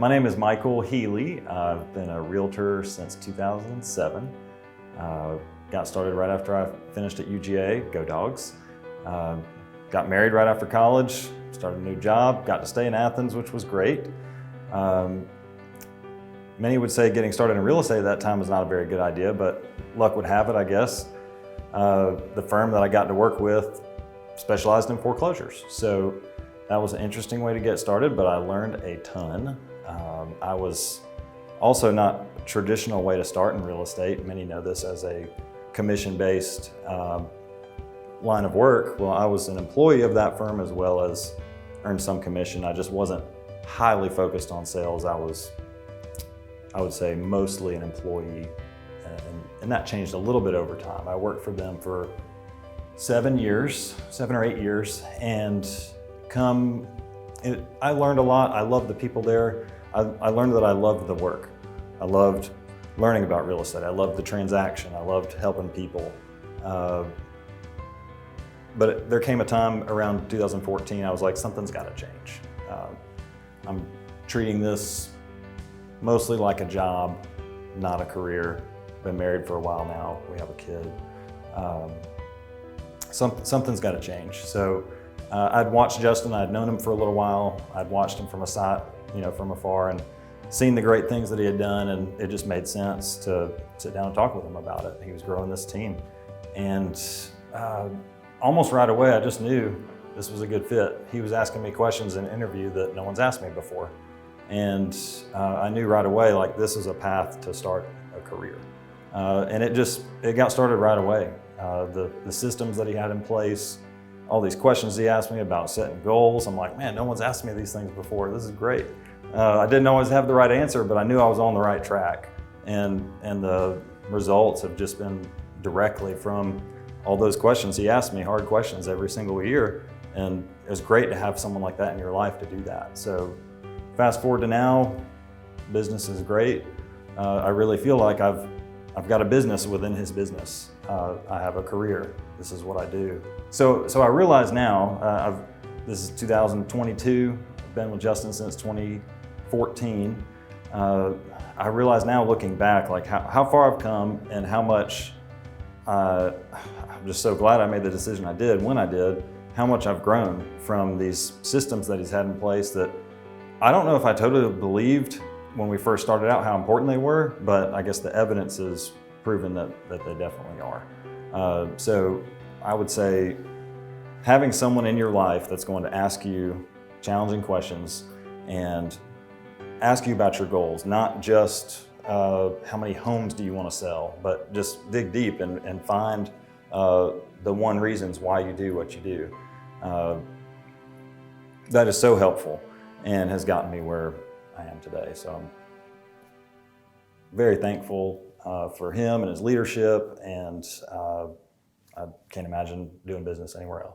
My name is Michael Healy. I've been a realtor since 2007. Got started right after I finished at UGA, go Dogs. Got married right after college, started a new job, got to stay in Athens, which was great. Many would say getting started in real estate at that time was not a very good idea, but luck would have it, I guess. The firm that I got to work with specialized in foreclosures. So that was an interesting way to get started, but I learned a ton. I was also not a traditional way to start in real estate. Many know this as a commission-based line of work. Well, I was an employee of that firm as well as earned some commission. I just wasn't highly focused on sales. I would say mostly an employee, and that changed a little bit over time. I worked for them for 7 or 8 years, and I learned a lot. I loved the people there. I learned that I loved the work. I loved learning about real estate. I loved the transaction. I loved helping people. But there came a time around 2014, I was like, something's got to change. I'm treating this mostly like a job, not a career. Been married for a while now. We have a kid. Something's got to change. So I'd watched Justin. I'd known him for a little while. I'd watched him from from afar, and seen the great things that he had done, and it just made sense to sit down and talk with him about it. He was growing this team, and almost right away, I just knew this was a good fit. He was asking me questions in an interview that no one's asked me before, and I knew right away, like, this is a path to start a career. And it got started right away. The systems that he had in place, all these questions he asked me about setting goals. I'm like, man, no one's asked me these things before. This is great. I didn't always have the right answer, but I knew I was on the right track. And the results have just been directly from all those questions he asked me, hard questions every single year. And it was great to have someone like that in your life to do that. So fast forward to now, business is great. I really feel like I've got a business within his business. I have a career. This is what I do. So I realize now, this is 2022, I've been with Justin since 2014. I realize now, looking back, like how far I've come and how much, I'm just so glad I made the decision I did when I did, how much I've grown from these systems that he's had in place that I don't know if I totally believed when we first started out how important they were, but I guess the evidence is proven that they definitely are. So I would say having someone in your life that's going to ask you challenging questions and ask you about your goals, not just how many homes do you want to sell, but just dig deep and find the one reasons why you do what you do. That is so helpful and has gotten me where I am today. So I'm very thankful for him and his leadership, and I can't imagine doing business anywhere else.